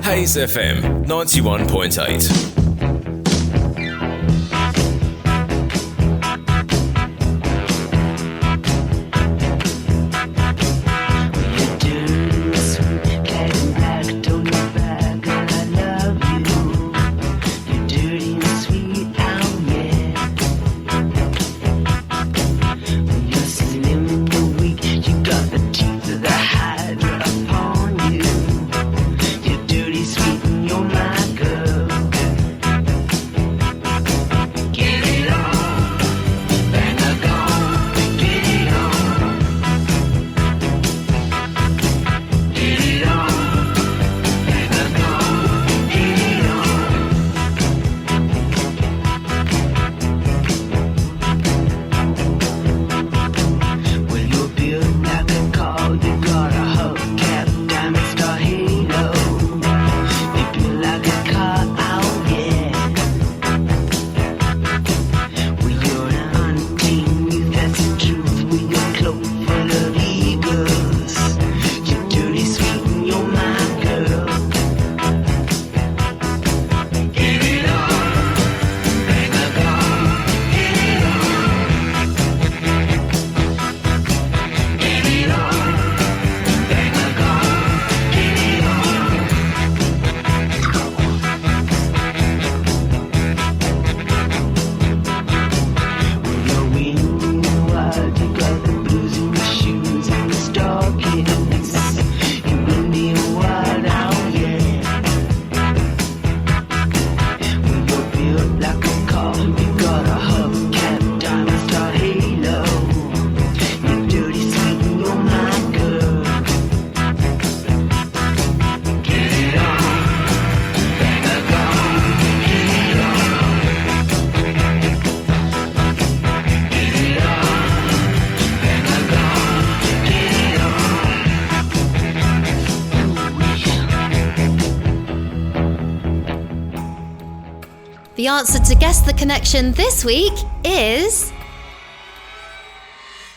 Hayes FM 91.8. The answer to Guess the Connection this week is...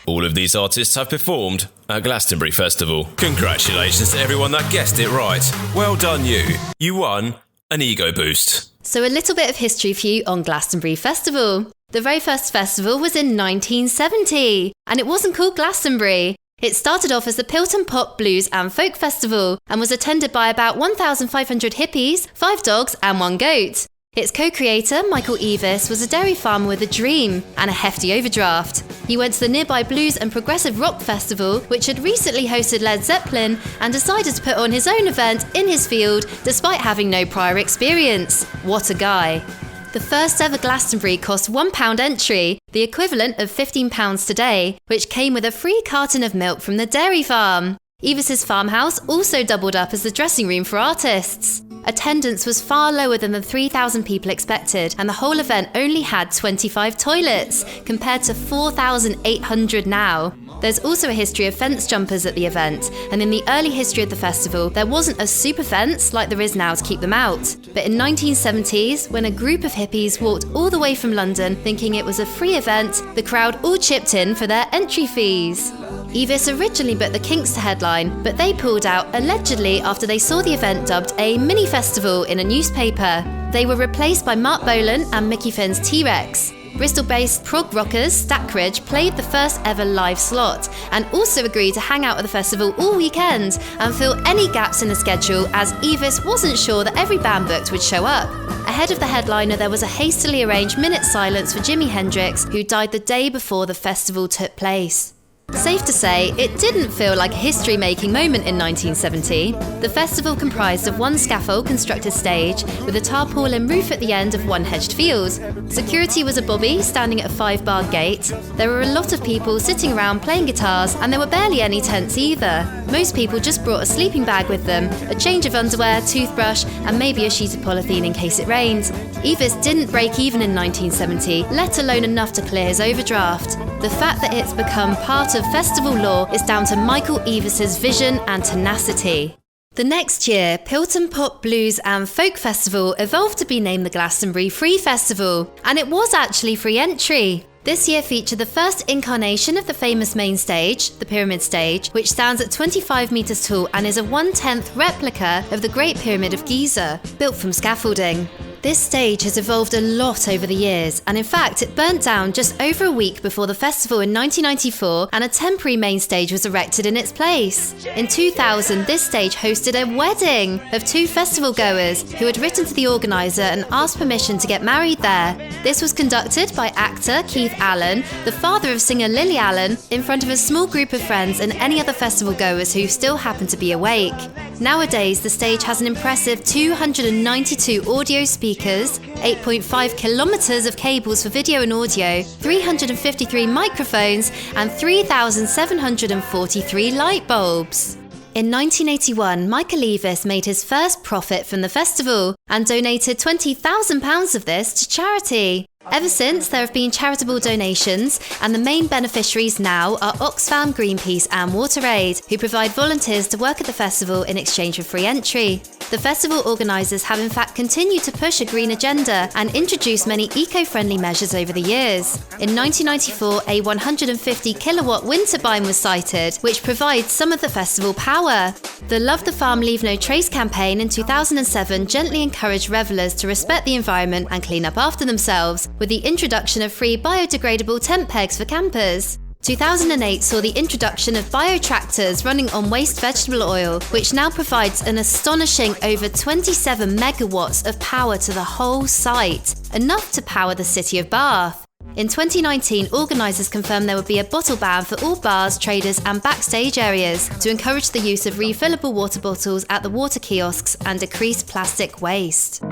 All of these artists have performed at Glastonbury Festival. Congratulations to everyone that guessed it right. Well done you. You won an ego boost. So a little bit of history for you on Glastonbury Festival. The very first festival was in 1970, and it wasn't called Glastonbury. It started off as the Pilton Pop, Blues and Folk Festival and was attended by about 1,500 hippies, 5 dogs and 1 goat. Its co-creator, Michael Eavis, was a dairy farmer with a dream and a hefty overdraft. He went to the nearby blues and progressive rock festival, which had recently hosted Led Zeppelin, and decided to put on his own event in his field despite having no prior experience. What a guy. The first ever Glastonbury cost £1 entry, the equivalent of £15 today, which came with a free carton of milk from the dairy farm. Eavis's farmhouse also doubled up as the dressing room for artists. Attendance was far lower than the 3,000 people expected, and the whole event only had 25 toilets, compared to 4,800 now. There's also a history of fence jumpers at the event, and in the early history of the festival, there wasn't a super fence like there is now to keep them out. But in 1970s, when a group of hippies walked all the way from London thinking it was a free event, the crowd all chipped in for their entry fees. Eavis originally booked the Kinks to headline, but they pulled out allegedly after they saw the event dubbed a mini-festival in a newspaper. They were replaced by Mark Bolan and Mickey Finn's T-Rex. Bristol-based prog rockers Stackridge played the first ever live slot, and also agreed to hang out at the festival all weekend and fill any gaps in the schedule, as Eavis wasn't sure that every band booked would show up. Ahead of the headliner, there was a hastily arranged minute silence for Jimi Hendrix, who died the day before the festival took place. Safe to say, it didn't feel like a history-making moment in 1970. The festival comprised of one scaffold constructed stage with a tarpaulin roof at the end of one hedged field. Security was a bobby standing at a 5-bar gate. There were a lot of people sitting around playing guitars, and there were barely any tents either. Most people just brought a sleeping bag with them, a change of underwear, toothbrush, and maybe a sheet of polythene in case it rained. Eavis didn't break even in 1970, let alone enough to clear his overdraft. The fact that it's become part of festival lore is down to Michael Eavis's vision and tenacity. The next year, Pilton Pop, Blues and Folk Festival evolved to be named the Glastonbury Free Festival, and it was actually free entry. This year featured the first incarnation of the famous main stage, the Pyramid Stage, which stands at 25 metres tall and is a 1/10th replica of the Great Pyramid of Giza, built from scaffolding. This stage has evolved a lot over the years, and in fact it burnt down just over a week before the festival in 1994, and a temporary main stage was erected in its place. In 2000, this stage hosted a wedding of 2 festival goers who had written to the organiser and asked permission to get married there. This was conducted by actor Keith Allen, the father of singer Lily Allen, in front of a small group of friends and any other festival goers who still happened to be awake. Nowadays, the stage has an impressive 292 audio speakers, 8.5 kilometres of cables for video and audio, 353 microphones, and 3,743 light bulbs. In 1981, Michael Eavis made his first profit from the festival and donated £20,000 of this to charity. Ever since, there have been charitable donations, and the main beneficiaries now are Oxfam, Greenpeace and WaterAid, who provide volunteers to work at the festival in exchange for free entry. The festival organisers have in fact continued to push a green agenda and introduced many eco-friendly measures over the years. In 1994, a 150 kilowatt wind turbine was sited, which provides some of the festival power. The Love the Farm Leave No Trace campaign in 2007 gently encouraged revellers to respect the environment and clean up after themselves, with the introduction of free biodegradable tent pegs for campers. 2008 saw the introduction of bio-tractors running on waste vegetable oil, which now provides an astonishing over 27 megawatts of power to the whole site, enough to power the city of Bath. In 2019, organisers confirmed there would be a bottle ban for all bars, traders and backstage areas to encourage the use of refillable water bottles at the water kiosks and decrease plastic waste.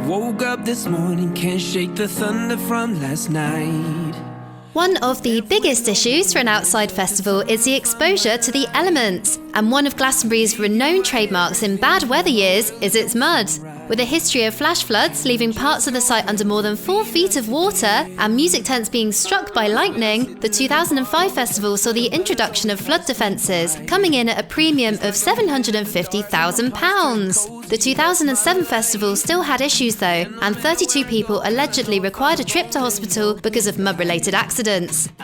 Woke up this morning, can't shake the thunder from last night. One of the biggest issues for an outside festival is the exposure to the elements, and one of Glastonbury's renowned trademarks in bad weather years is its mud. With a history of flash floods leaving parts of the site under more than 4 feet of water and music tents being struck by lightning, the 2005 festival saw the introduction of flood defences, coming in at a premium of £750,000. The 2007 festival still had issues though, and 32 people allegedly required a trip to hospital because of mud-related accidents.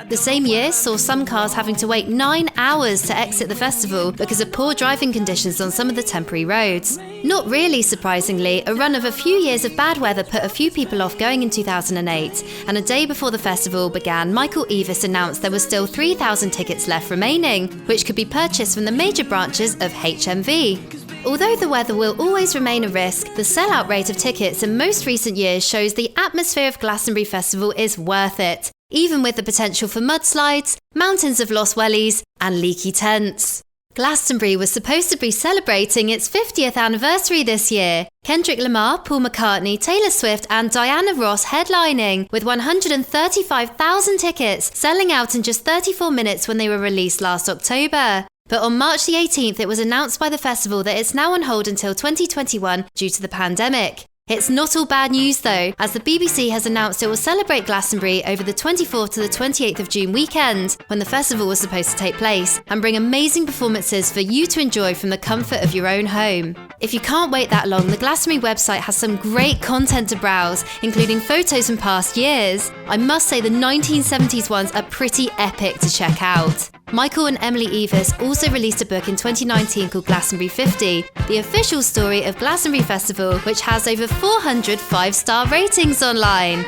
The same year saw some cars having to wait 9 hours to exit the festival because of poor driving conditions on some of the temporary roads. Not really surprisingly, a run of a few years of bad weather put a few people off going in 2008, and a day before the festival began, Michael Eavis announced there were still 3,000 tickets left remaining, which could be purchased from the major branches of HMV. Although the weather will always remain a risk, the sellout rate of tickets in most recent years shows the atmosphere of Glastonbury Festival is worth it, even with the potential for mudslides, mountains of lost wellies, and leaky tents. Glastonbury was supposed to be celebrating its 50th anniversary this year. Kendrick Lamar, Paul McCartney, Taylor Swift and Diana Ross headlining, with 135,000 tickets selling out in just 34 minutes when they were released last October. But on March the 18th, it was announced by the festival that it's now on hold until 2021 due to the pandemic. It's not all bad news though, as the BBC has announced it will celebrate Glastonbury over the 24th to the 28th of June weekend, when the festival was supposed to take place, and bring amazing performances for you to enjoy from the comfort of your own home. If you can't wait that long, the Glastonbury website has some great content to browse, including photos from past years. I must say the 1970s ones are pretty epic to check out. Michael and Emily Evis also released a book in 2019 called Glastonbury 50, the official story of Glastonbury Festival, which has over 400 5-star ratings online.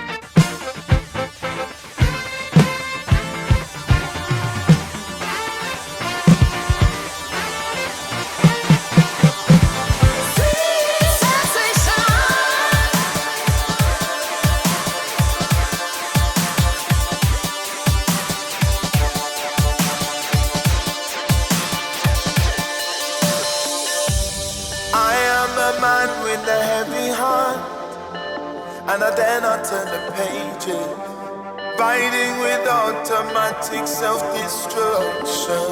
And I dare not turn the pages, biting with automatic self-destruction.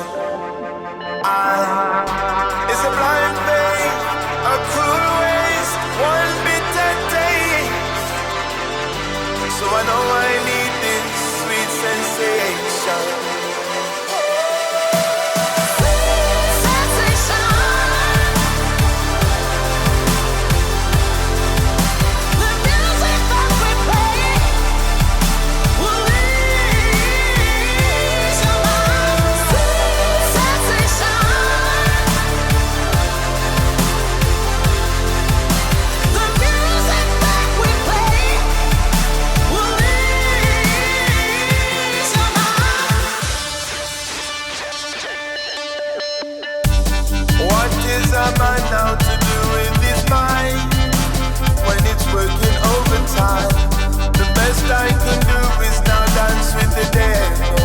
It's a blind faith, a cruel waste, one bitter taste. So I know I need this sweet sensation. Now to do with his mind when it's working overtime. The best I can do is now dance with the devil.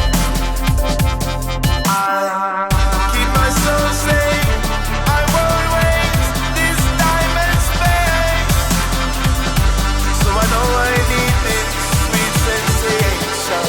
I keep my soul safe. I won't waste this time and space. So I know I need this sweet sensation.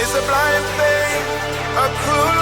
It's a blind faith, a cruel